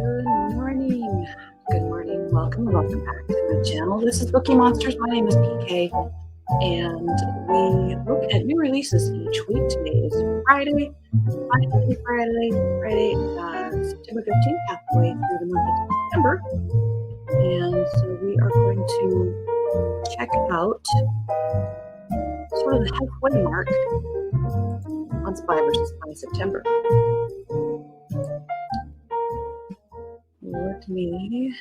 Good morning. Good morning. Welcome back to my channel. This is Bookeemonsters. My name is PK, and we look at new releases each week. Today is Friday, September 15th, halfway through the month of September. And so we are going to check out sort of the halfway mark on Spy vs. Spy September. Let me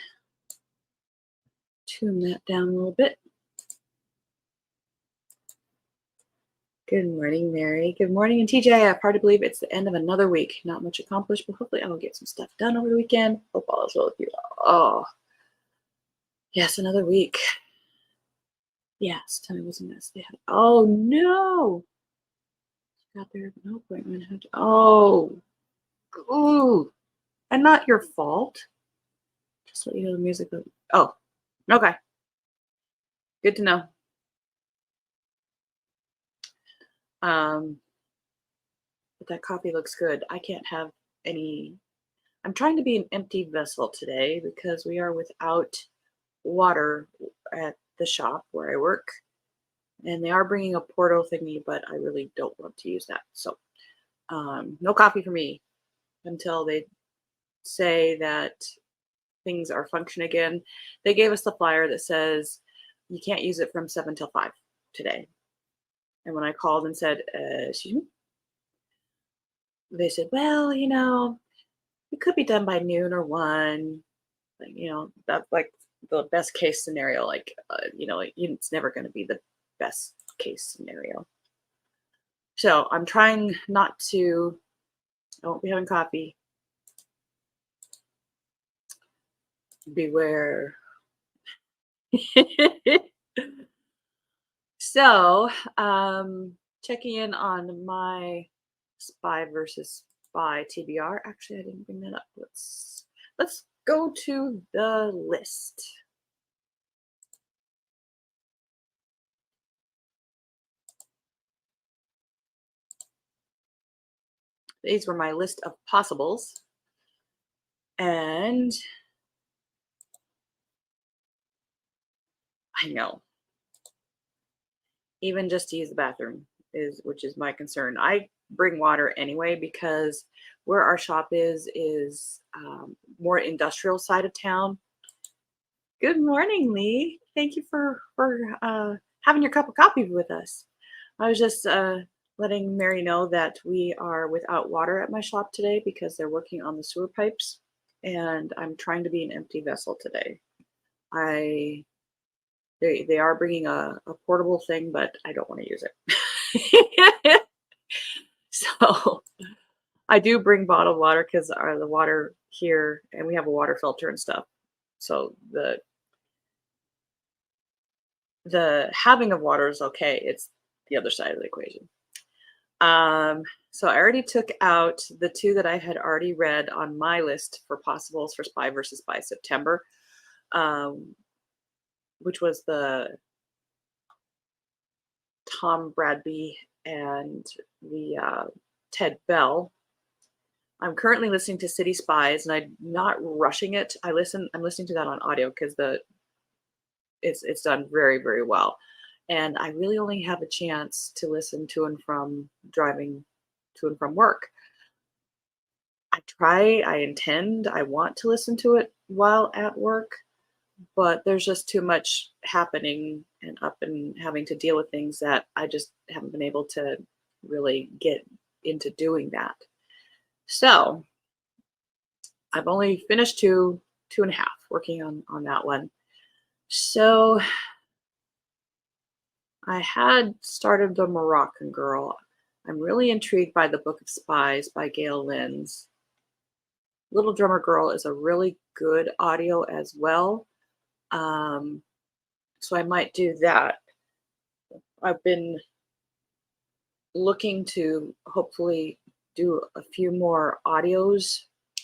tune that down a little bit. Good morning, Mary. Good morning. And TGIF, hard to believe it's the end of another week. Not much accomplished, but hopefully I will get some stuff done over the weekend. Hope all is well with you. Oh, yes, another week. Yes, tell me what's a mess. Oh, no. Got there no appointment. Oh, ooh. And not your fault. Just let you know the music. Oh, okay. Good to know. But that coffee looks good. I can't have any. I'm trying to be an empty vessel today because we are without water at the shop where I work. And they are bringing a portal thingy, but I really don't want to use that. So no coffee for me until they say that things are functioning again. They gave us the flyer that says you can't use it from 7 till 5 today. And when I called and said, excuse me, they said, well, you know, it could be done by noon or 1. Like, you know, that's like the best case scenario. Like, you know, it's never going to be the best case scenario. So I'm trying not to, I won't be having coffee. Beware. So, checking in on my Spy versus Spy TBR. Actually, I didn't bring that up. Let's go to the list. These were my list of possibles. And I know, even just to use the bathroom which is my concern. I bring water anyway because where our shop is more industrial side of town. Good morning, Lee. Thank you for having your cup of coffee with us. I was just letting Mary know that we are without water at my shop today because they're working on the sewer pipes, and I'm trying to be an empty vessel today. They are bringing a portable thing, but I don't want to use it. So I do bring bottled water because the water here, and we have a water filter and stuff. So the having of water is okay. It's the other side of the equation. So I already took out the 2 that I had already read on my list for possibles for Spy versus Spy September, which was the Tom Bradby and the Ted Bell. I'm currently listening to City Spies, and I'm not rushing it. I'm listening to that on audio because it's done very, very well. And I really only have a chance to listen to and from driving to and from work. I want to listen to it while at work, but there's just too much happening and up and having to deal with things that I just haven't been able to really get into doing that. So I've only finished 2.5 working on that one. So I had started The Moroccan Girl. I'm really intrigued by the Book of Spies by Gail Lynn's. Little Drummer Girl is a really good audio as well. So I might do that. I've been looking to hopefully do a few more audios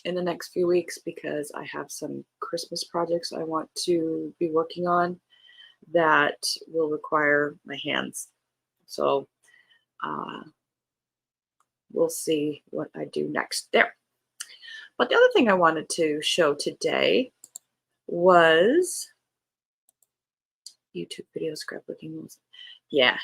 in the next few weeks because I have some Christmas projects I want to be working on that will require my hands. So we'll see what I do next there. But the other thing I wanted to show today was YouTube video scrapbooking. Yeah,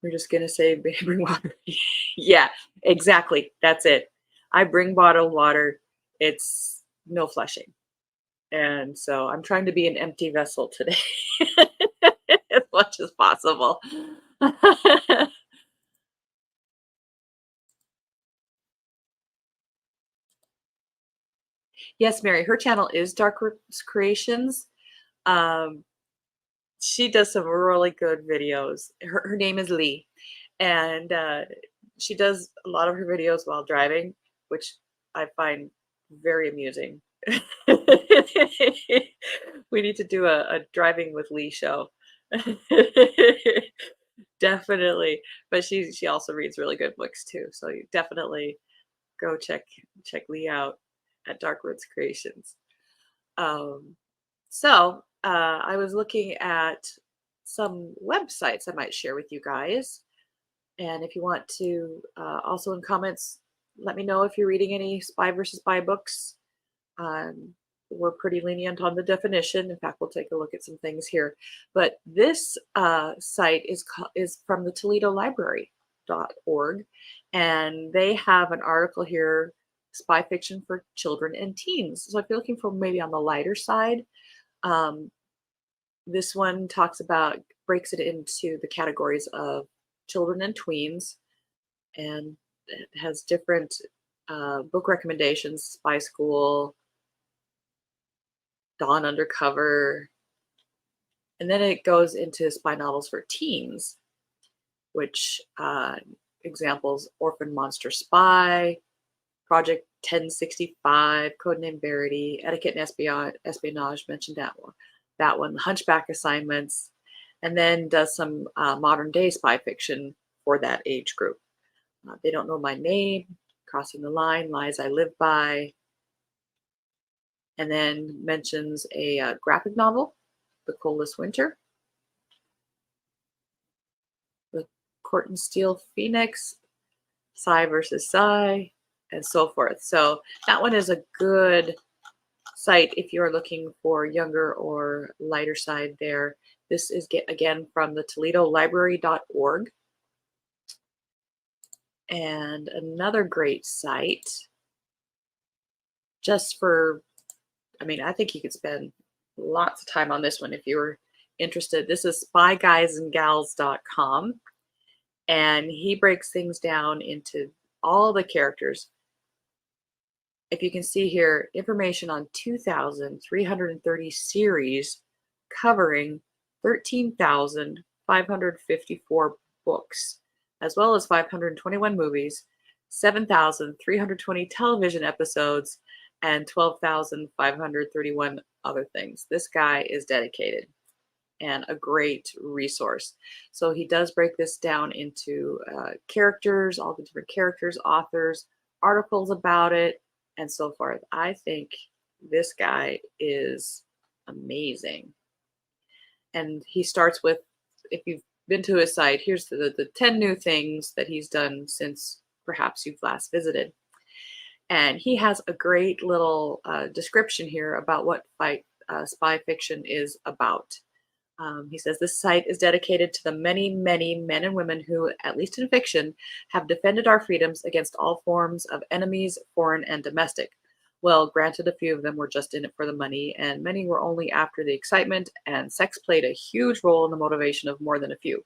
we're just gonna say bring water. Yeah, exactly. That's it. I bring bottled water. It's no flushing. And so I'm trying to be an empty vessel today as much as possible. Yes, Mary, her channel is Dark Roots Creations. Um, she does some really good videos. Her name is Lee, and she does a lot of her videos while driving, which I find very amusing. We need to do a driving with Lee show. Definitely. But she also reads really good books too. So you definitely go check Lee out at Dark Roots Creations. Um, I was looking at some websites I might share with you guys. And if you want to, also in comments, let me know if you're reading any spy versus spy books. Um, we're pretty lenient on the definition. In fact, we'll take a look at some things here. But this site is from the Toledo Library.org, and they have an article here, Spy Fiction for Children and Teens. So if you're looking for maybe on the lighter side, um, this one breaks it into the categories of children and tweens, and it has different book recommendations: Spy School, Dawn Undercover, and then it goes into spy novels for teens, which examples: Orphan Monster Spy, Project 1065, Codename Verity, Etiquette and Espionage, mentioned that one, the Hunchback Assignments, and then does some modern day spy fiction for that age group. They Don't Know My Name, Crossing the Line, Lies I Live By, and then mentions a graphic novel, The Coldest Winter, The Court and Steel Phoenix, Psy versus Psy, and so forth. So that one is a good site if you're looking for younger or lighter side there. This is again from the Toledo Library.org. And another great site just for, I mean, I think you could spend lots of time on this one if you were interested. This is spyguysandgals.com, and he breaks things down into all the characters. If you can see here, information on 2,330 series covering 13,554 books, as well as 521 movies, 7,320 television episodes, and 12,531 other things. This guy is dedicated and a great resource. So he does break this down into characters, all the different characters, authors, articles about it, and so forth. I think this guy is amazing. And he starts with, if you've been to his site, here's the 10 new things that he's done since perhaps you've last visited. And he has a great little description here about what spy fiction is about. He says this site is dedicated to the many, many men and women who, at least in fiction, have defended our freedoms against all forms of enemies, foreign and domestic. Well, granted, a few of them were just in it for the money, and many were only after the excitement, and sex played a huge role in the motivation of more than a few.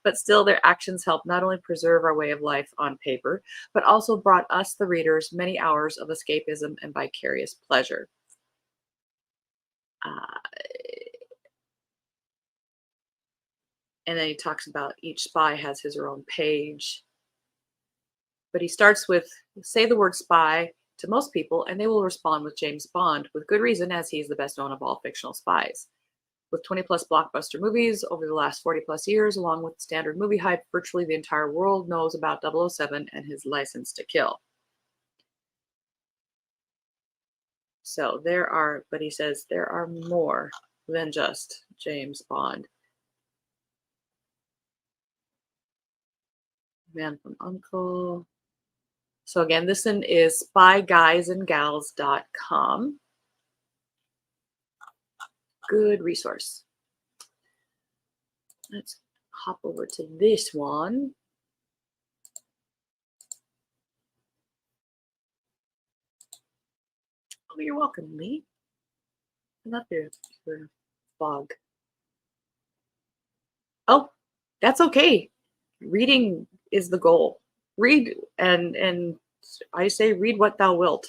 But still, their actions helped not only preserve our way of life on paper, but also brought us, the readers, many hours of escapism and vicarious pleasure. Uh, and then he talks about each spy has his own page. But he starts with, say the word spy to most people, and they will respond with James Bond, with good reason, as he is the best known of all fictional spies. With 20 plus blockbuster movies over the last 40 plus years, along with standard movie hype, virtually the entire world knows about 007 and his license to kill. So but he says there are more than just James Bond. Man from Uncle. So again, this one is spyguysandgals.com. Good resource. Let's hop over to this one. Oh, you're welcome, Lee. I love your blog. Oh, that's okay. Reading is the goal. Read and I say read what thou wilt.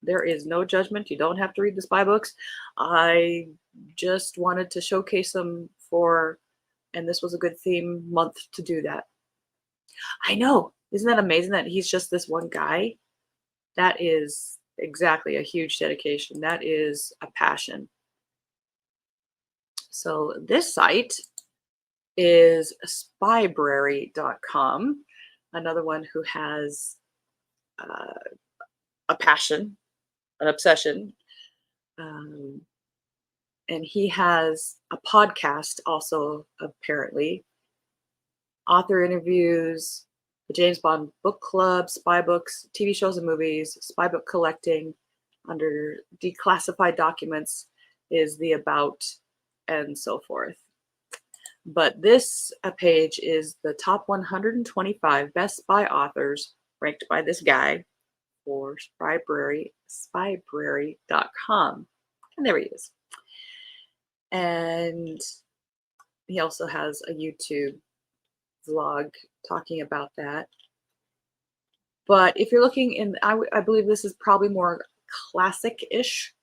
There is no judgment. You don't have to read the spy books. I just wanted to showcase them and this was a good theme month to do that. I know. Isn't that amazing that he's just this one guy? That is exactly a huge dedication. That is a passion. So this site is spybrary.com, another one who has a passion, an obsession. And he has a podcast also, apparently. Author interviews, the James Bond book club, spy books, TV shows and movies, spy book collecting. Under declassified documents is the about and so forth. But this page is the top 125 best spy authors ranked by this guy for spybrary.com. And there he is. And he also has a YouTube vlog talking about that. But if you're looking in, I believe this is probably more classic-ish,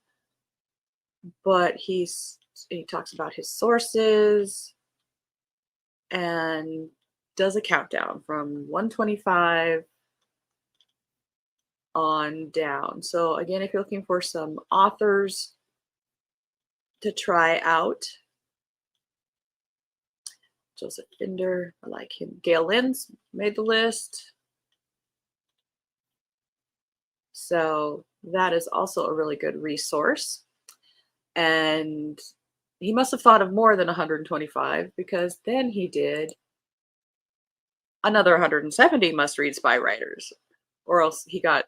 but he talks about his sources and does a countdown from 125 on down. So again, if you're looking for some authors to try out, Joseph Binder, I like him. Gail Lynn's made the list. So that is also a really good resource. And he must have thought of more than 125 because then he did another 170 must-read spy writers, or else he got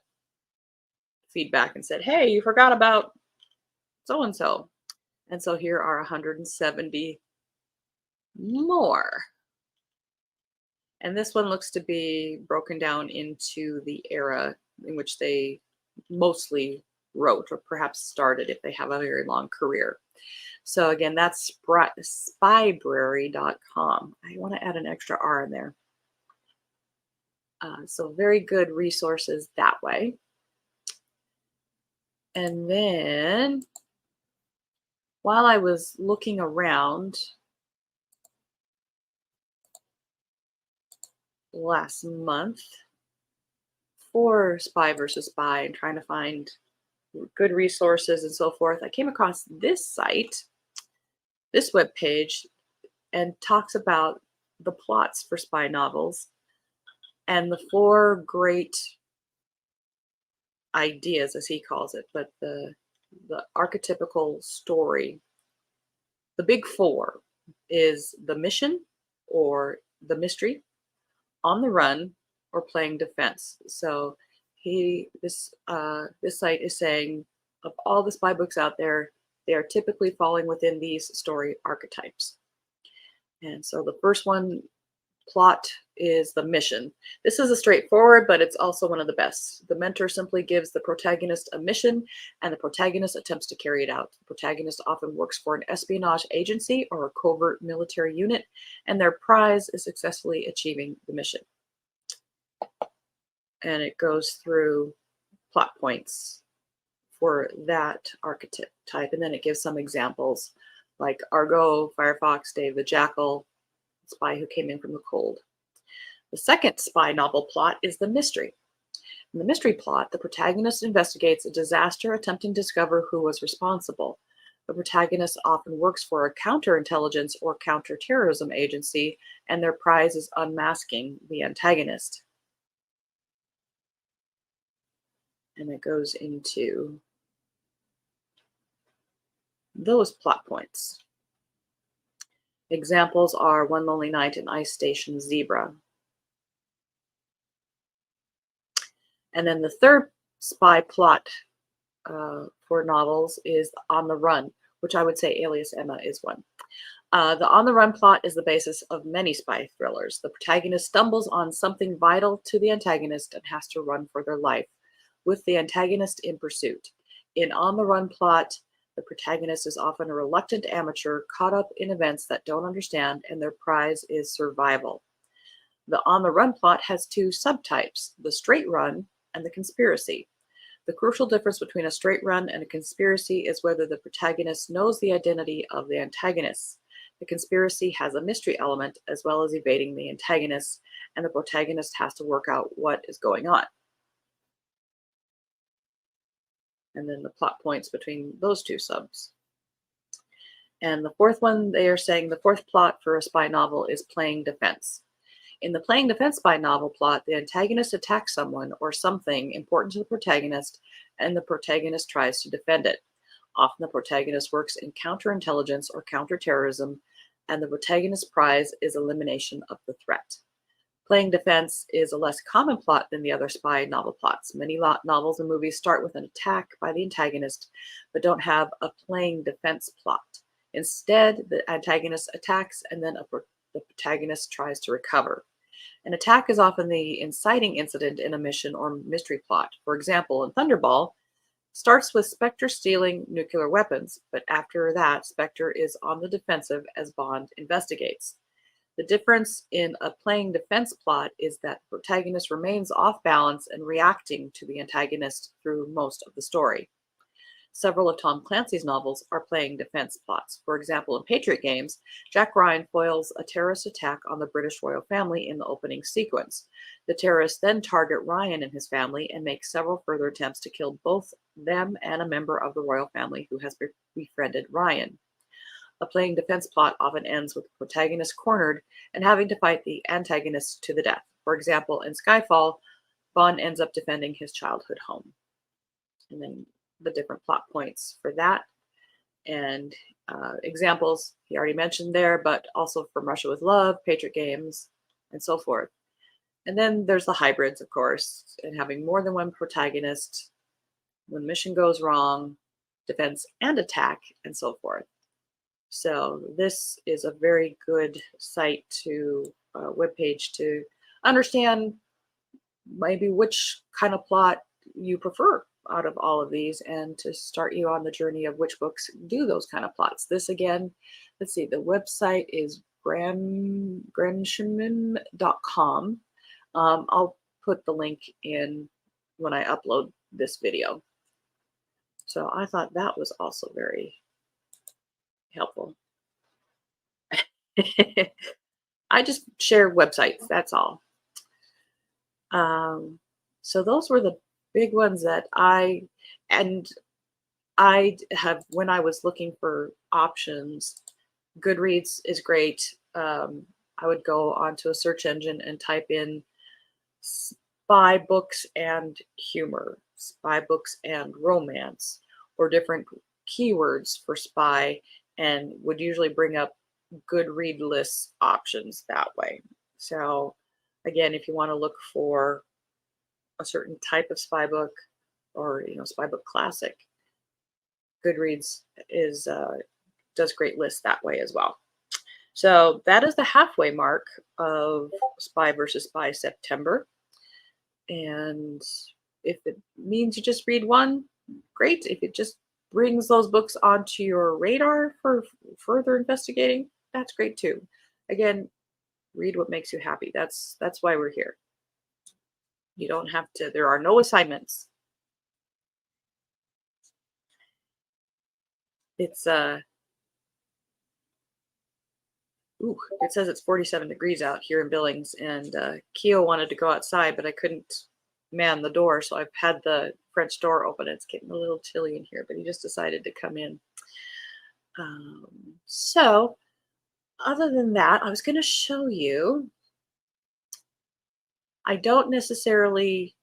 feedback and said, hey, you forgot about so-and-so. And so here are 170 more. And this one looks to be broken down into the era in which they mostly wrote or perhaps started if they have a very long career. So again, that's spybrary.com. I want to add an extra R in there. So very good resources that way. And then while I was looking around last month for Spy versus Spy and trying to find good resources and so forth, I came across this site, this webpage, and talks about the plots for spy novels and the 4 great ideas, as he calls it, but the archetypical story. The big 4 is the mission or the mystery, on the run, or playing defense. So this site is saying of all the spy books out there, they are typically falling within these story archetypes. And so the first one, plot, is the mission. This is a straightforward, but it's also one of the best. The mentor simply gives the protagonist a mission, and the protagonist attempts to carry it out. The protagonist often works for an espionage agency or a covert military unit, and their prize is successfully achieving the mission. And it goes through plot points for that archetype, and then it gives some examples like Argo, Firefox, Dave the Jackal, Spy Who Came In From the Cold. The second spy novel plot is the mystery. In the mystery plot, the protagonist investigates a disaster, attempting to discover who was responsible. The protagonist often works for a counterintelligence or counterterrorism agency, and their prize is unmasking the antagonist. And it goes into those plot points. Examples are One Lonely Night and Ice Station Zebra. And then the third spy plot for novels is On the Run, which I would say Alias Emma is one. The On the Run plot is the basis of many spy thrillers. The protagonist stumbles on something vital to the antagonist and has to run for their life, with the antagonist in pursuit. In On the Run plot, the protagonist is often a reluctant amateur caught up in events that don't understand, and their prize is survival. The On the Run plot has two subtypes, the straight run and the conspiracy. The crucial difference between a straight run and a conspiracy is whether the protagonist knows the identity of the antagonist. The conspiracy has a mystery element as well as evading the antagonist, and the protagonist has to work out what is going on. And then the plot points between those two subs. And the fourth one, they are saying the fourth plot for a spy novel is playing defense. In the playing defense spy novel plot, the antagonist attacks someone or something important to the protagonist, and the protagonist tries to defend it. Often the protagonist works in counterintelligence or counterterrorism, and the protagonist's prize is elimination of the threat. Playing defense is a less common plot than the other spy novel plots. Many novels and movies start with an attack by the antagonist, but don't have a playing defense plot. Instead, the antagonist attacks and then the protagonist tries to recover. An attack is often the inciting incident in a mission or mystery plot. For example, in Thunderball, starts with Spectre stealing nuclear weapons, but after that, Spectre is on the defensive as Bond investigates. The difference in a playing defense plot is that the protagonist remains off balance and reacting to the antagonist through most of the story. Several of Tom Clancy's novels are playing defense plots. For example, in Patriot Games, Jack Ryan foils a terrorist attack on the British royal family in the opening sequence. The terrorists then target Ryan and his family and make several further attempts to kill both them and a member of the royal family who has befriended Ryan. A playing defense plot often ends with the protagonist cornered and having to fight the antagonist to the death. For example, in Skyfall, Bond ends up defending his childhood home. And then the different plot points for that and examples he already mentioned there, but also from Russia with Love, Patriot Games, and so forth. And then there's the hybrids, of course, and having more than one protagonist when mission goes wrong, defense and attack, and so forth. So this is a very good site to webpage to understand maybe which kind of plot you prefer out of all of these and to start you on the journey of which books do those kind of plots. This again, let's see, the website is granshman.com. I'll put the link in when I upload this video. So I thought that was also very helpful. I just share websites, that's all. So those were the big ones that I have, when I was looking for options, Goodreads is great. I would go onto a search engine and type in spy books and humor, spy books and romance, or different keywords for spy, and would usually bring up good read list options that way. So again, if you want to look for a certain type of spy book or spy book classic, Goodreads is does great lists that way as well. So that is the halfway mark of Spy versus Spy September. And if it means you just read one, great. If it just brings those books onto your radar for further investigating, that's great too. Again, read what makes you happy. That's why we're here. You don't have to, there are no assignments. It's it says it's 47 degrees out here in Billings, and Keo wanted to go outside, but I couldn't man the door, so I've had the French door open. It's getting a little chilly in here, but he just decided to come in. So other than that, I was going to show you, I don't necessarily,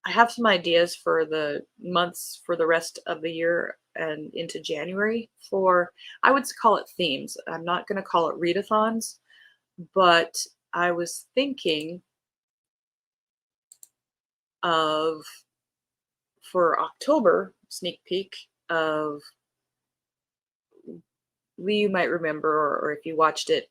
I have some ideas for the months for the rest of the year and into January for, I would call it themes. I'm not going to call it readathons, but I was thinking of for October, sneak peek of Lee, you might remember, or if you watched it,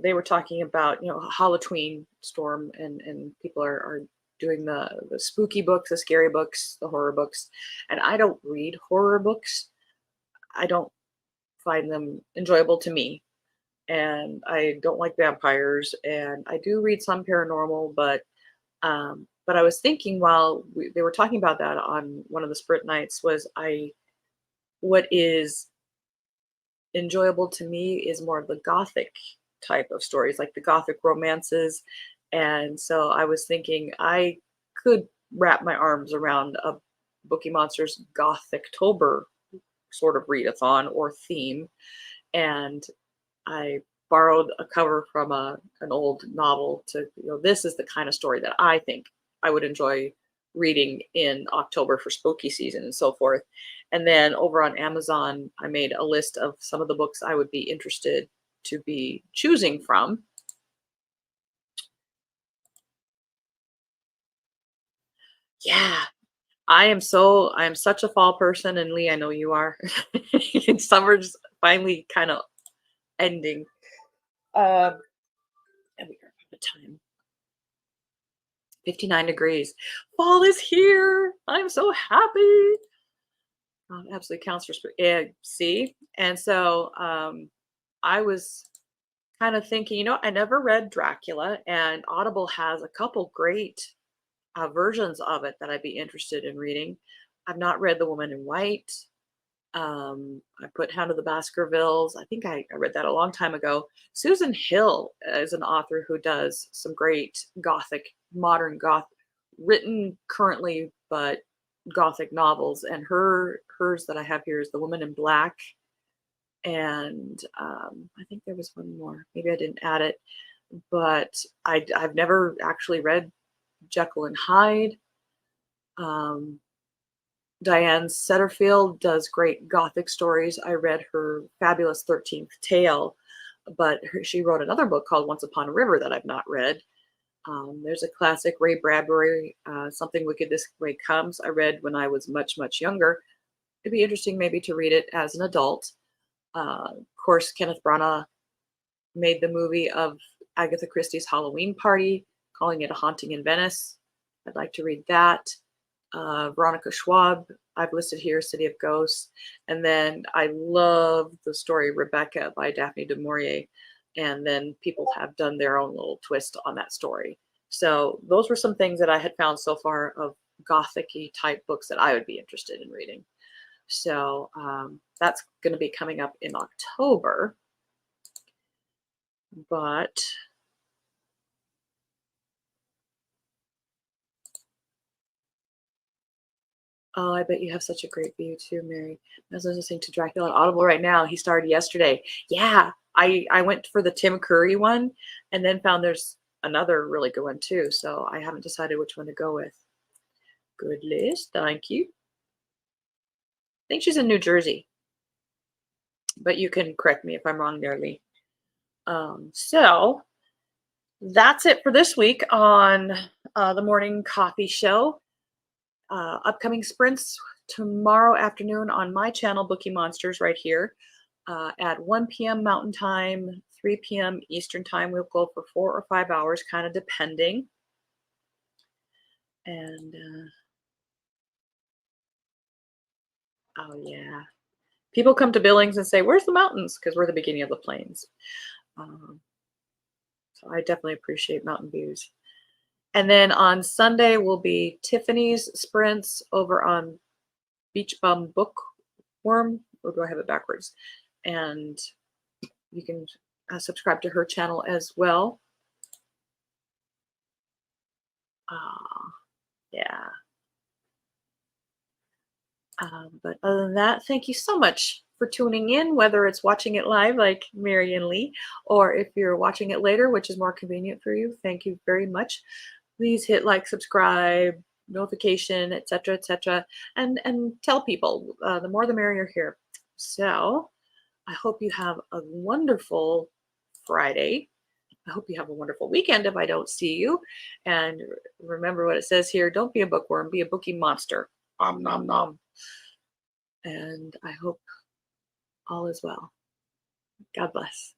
they were talking about, Halloween storm, and people are doing the spooky books, the scary books, the horror books. And I don't read horror books. I don't find them enjoyable to me. And I don't like vampires, and I do read some paranormal, but I was thinking while they were talking about that on one of the sprint nights, what is enjoyable to me is more of the gothic type of stories, like the gothic romances. And so I was thinking I could wrap my arms around a Bookie Monsters Gothictober sort of readathon or theme. And I borrowed a cover from an old novel to, this is the kind of story that I think I would enjoy reading in October for spooky season and so forth. And then over on Amazon, I made a list of some of the books I would be interested to be choosing from. Yeah, I am such a fall person, and Lee, I know you are. And summer's finally kind of ending. Um, and we are out of time. 59 degrees. Fall is here. I'm so happy. Absolutely counts for see. And so I was kind of thinking, I never read Dracula, and Audible has a couple great versions of it that I'd be interested in reading. I've not read The Woman in White. I put Hound of the Baskervilles. I think I read that a long time ago. Susan Hill is an author who does some great gothic, modern goth, written currently, but gothic novels. And hers that I have here is The Woman in Black. And I think there was one more. Maybe I didn't add it, but I've never actually read Jekyll and Hyde. Diane Setterfield does great gothic stories. I read her fabulous 13th Tale, but she wrote another book called Once Upon a River that I've not read. There's a classic, Ray Bradbury, Something Wicked This Way Comes. I read when I was much, much younger. It'd be interesting maybe to read it as an adult. Of course, Kenneth Branagh made the movie of Agatha Christie's Halloween Party, calling it A Haunting in Venice. I'd like to read that. Veronica Schwab, I've listed here, City of Ghosts. And then I love the story Rebecca by Daphne du Maurier. And then people have done their own little twist on that story. So those were some things that I had found so far of gothic-y type books that I would be interested in reading. So that's going to be coming up in October. But oh, I bet you have such a great view too, Mary. I was listening to Dracula on Audible right now. He started yesterday. Yeah, I went for the Tim Curry one and then found there's another really good one too. So I haven't decided which one to go with. Good list. Thank you. I think she's in New Jersey, but you can correct me if I'm wrong there, Lee. So that's it for this week on the Morning Coffee Show. Upcoming sprints tomorrow afternoon on my channel, Bookeemonsters, right here at 1 p.m. Mountain Time, 3 p.m. Eastern Time. We'll go for 4 or 5 hours, kind of depending. And oh yeah, people come to Billings and say, "Where's the mountains?" Because we're the beginning of the plains. So I definitely appreciate mountain views. And then on Sunday will be Tiffany's sprints over on Beach Bum Bookworm, or do I have it backwards? And you can subscribe to her channel as well. Yeah. But other than that, thank you so much for tuning in, whether it's watching it live like Mary and Lee, or if you're watching it later, which is more convenient for you. Thank you very much. Please hit like, subscribe, notification, etc., etc., and tell people. The more the merrier here. So I hope you have a wonderful Friday. I hope you have a wonderful weekend if I don't see you. And remember what it says here, don't be a bookworm, be a bookie monster. Om nom nom. And I hope all is well. God bless.